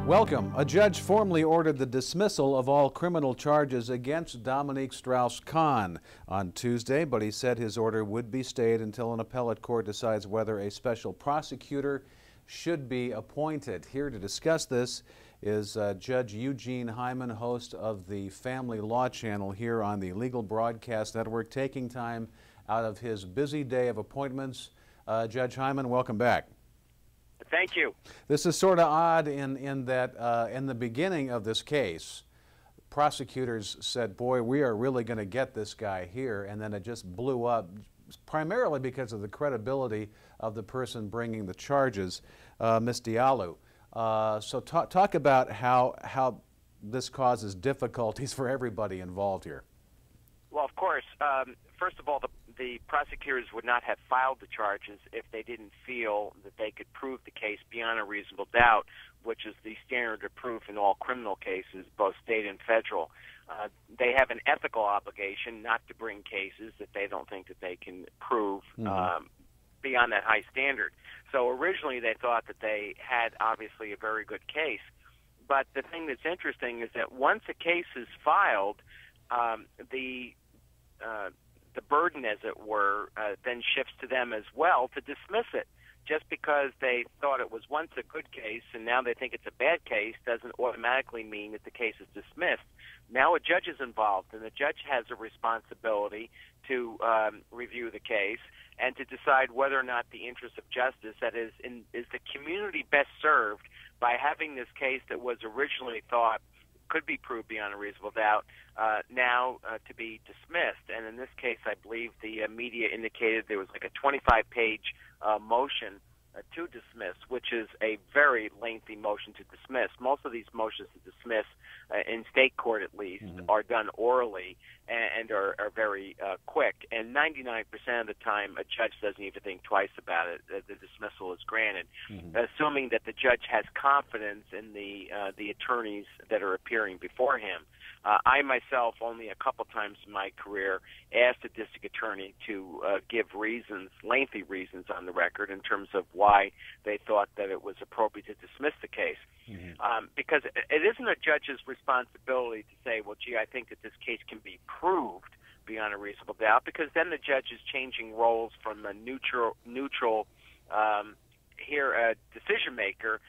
Welcome. A judge formally ordered the dismissal of all criminal charges against Dominique Strauss Kahn on Tuesday, but he said his order would be stayed until an appellate court decides whether a special prosecutor should be appointed. Here to discuss this is Judge Eugene Hyman, host of the Family Law Channel here on the Legal Broadcast Network, taking time out of his busy day of appointments. Judge Hyman, welcome back. Thank you. This is sort of odd in that in the beginning of this case, prosecutors said, boy, we are really going to get this guy here, and then it just blew up, primarily because of the credibility of the person bringing the charges, Ms. Diallo. So talk about how this causes difficulties for everybody involved here. Well, of course, first of all, the prosecutors would not have filed the charges if they didn't feel that they could prove the case beyond a reasonable doubt, which is the standard of proof in all criminal cases, both state and federal. They have an ethical obligation not to bring cases that they don't think that they can prove beyond that high standard. So originally they thought that they had obviously a very good case. But the thing that's interesting is that once a case is filed, the burden, as it were, then shifts to them as well to dismiss it. Just because they thought it was once a good case and now they think it's a bad case doesn't automatically mean that the case is dismissed. Now a judge is involved, and the judge has a responsibility to review the case and to decide whether or not the interest of justice, that is the community best served by having this case that was originally thought could be proved beyond a reasonable doubt, now to be dismissed. And in this case, I believe the media indicated there was like a 25-page motion to dismiss, which is a very lengthy motion to dismiss. Most of these motions to dismiss, in state court at least, are done orally and are very quick. And 99% of the time, a judge doesn't even think twice about it. The dismissal is granted, assuming that the judge has confidence in the attorneys that are appearing before him. I myself, only a couple times in my career, asked the district attorney to give reasons, lengthy reasons on the record in terms of why they thought that it was appropriate to dismiss the case. Because it isn't a judge's responsibility to say, well, gee, I think that this case can be proved beyond a reasonable doubt, because then the judge is changing roles from a neutral decision maker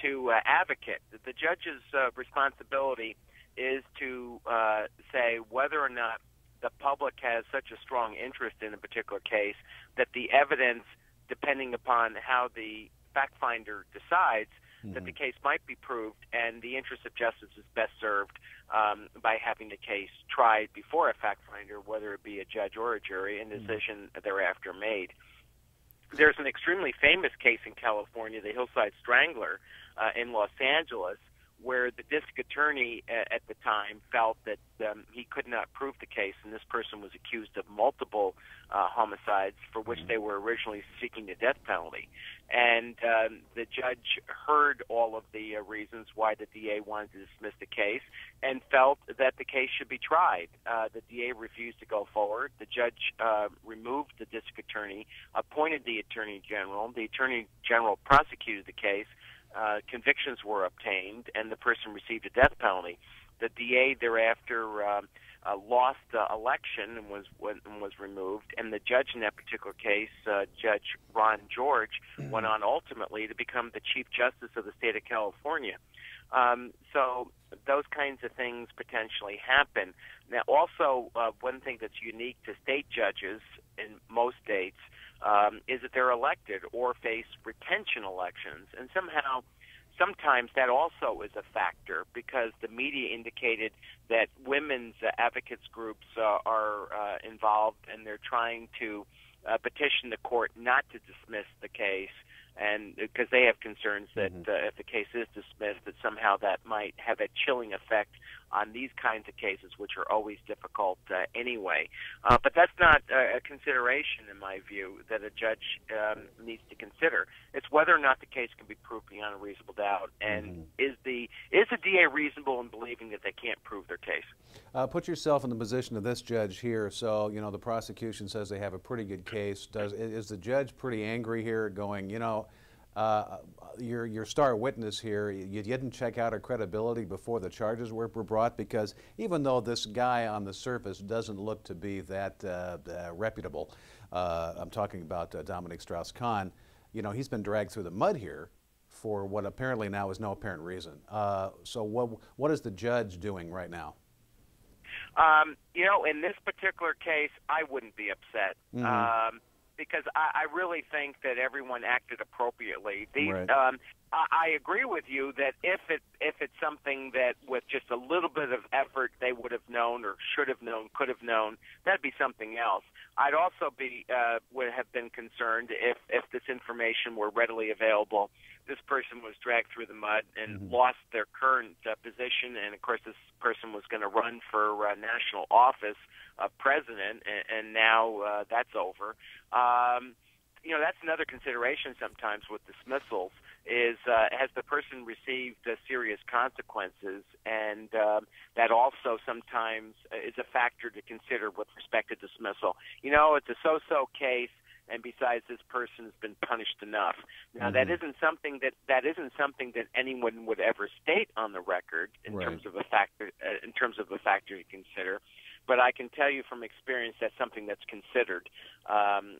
to advocate. The judge's responsibility is to say whether or not the public has such a strong interest in a particular case that the evidence, depending upon how the fact finder decides, that the case might be proved, and the interest of justice is best served by having the case tried before a fact finder, whether it be a judge or a jury, and decision thereafter made. There's an extremely famous case in California, the Hillside Strangler in Los Angeles, where the district attorney at the time felt that he could not prove the case, and this person was accused of multiple homicides for which they were originally seeking the death penalty. And the judge heard all of the reasons why the DA wanted to dismiss the case and felt that the case should be tried. The DA refused to go forward. The judge removed the district attorney, appointed the attorney general. The attorney general prosecuted the case. Convictions were obtained, and the person received a death penalty. The DA thereafter lost the election and was removed, and the judge in that particular case, Judge Ron George, went on ultimately to become the Chief Justice of the state of California. So those kinds of things potentially happen. Now, also, one thing that's unique to state judges in most states is that they're elected or face retention elections. And sometimes that also is a factor, because the media indicated that women's advocates groups are involved, and they're trying to petition the court not to dismiss the case, and because they have concerns that if the case is dismissed, that somehow that might have a chilling effect on these kinds of cases, which are always difficult anyway. But that's not a consideration, in my view, that a judge needs to consider. It's whether or not the case can be proved beyond a reasonable doubt, and is the DA reasonable in believing that they can't prove their case? Put yourself in the position of this judge here. So, you know, the prosecution says they have a pretty good case. Is the judge pretty angry here, going, you know, your star witness here, you didn't check out her credibility before the charges were brought, because even though this guy on the surface doesn't look to be that reputable, I'm talking about Dominique Strauss Kahn, you know, he's been dragged through the mud here for what apparently now is no apparent reason. So what is the judge doing right now? You know, in this particular case, I wouldn't be upset. Mm-hmm. Because I really think that everyone acted appropriately. Right. I agree with you that if it's something that with just a little bit of effort they would have known or should have known, could have known, that'd be something else. I'd also would have been concerned if this information were readily available. This person was dragged through the mud and mm-hmm. lost their current position, and of course this person was going to run for national office of president, and now that's over. You know, that's another consideration sometimes with dismissals is has the person received serious consequences, and that also sometimes is a factor to consider with respect to dismissal. You know, it's a so-so case, and besides, this person has been punished enough. Now, mm-hmm. that isn't something that anyone would ever state on the record in right. terms of a factor to consider. But I can tell you from experience that's something that's considered,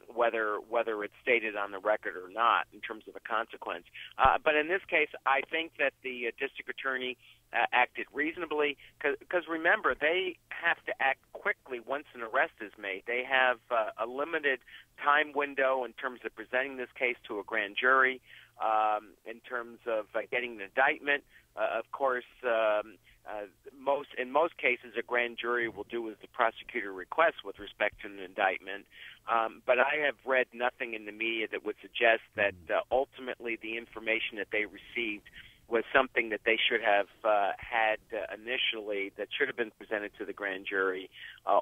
whether it's stated on the record or not, in terms of a consequence. But in this case, I think that the district attorney acted reasonably, because remember, they have to act quickly once an arrest is made. They have a limited time window in terms of presenting this case to a grand jury, in terms of getting an indictment. Of course, in most cases, a grand jury will do as the prosecutor requests with respect to an indictment. But I have read nothing in the media that would suggest that ultimately the information that they received was something that they should have had initially, that should have been presented to the grand jury,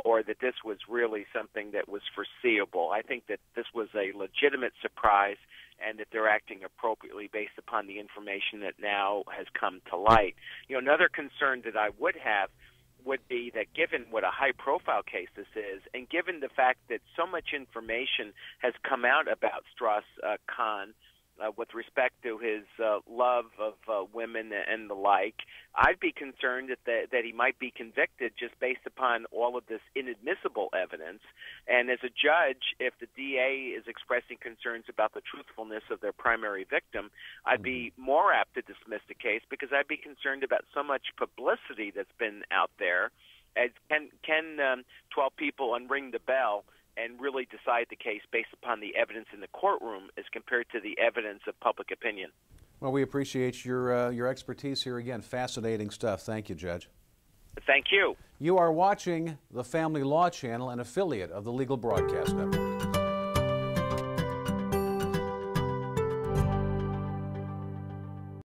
or that this was really something that was foreseeable. I think that this was a legitimate surprise, and that they're acting appropriately based upon the information that now has come to light. You know, another concern that I would have would be that given what a high-profile case this is, and given the fact that so much information has come out about Strauss Kahn, with respect to his love of women and the like, I'd be concerned that he might be convicted just based upon all of this inadmissible evidence. And as a judge, if the DA is expressing concerns about the truthfulness of their primary victim, I'd be more apt to dismiss the case, because I'd be concerned about so much publicity that's been out there. As can 12 people unring the bell and really decide the case based upon the evidence in the courtroom as compared to the evidence of public opinion? Well, we appreciate your expertise here again. Fascinating stuff. Thank you, Judge. Thank you. You are watching the Family Law Channel, an affiliate of the Legal Broadcast Network.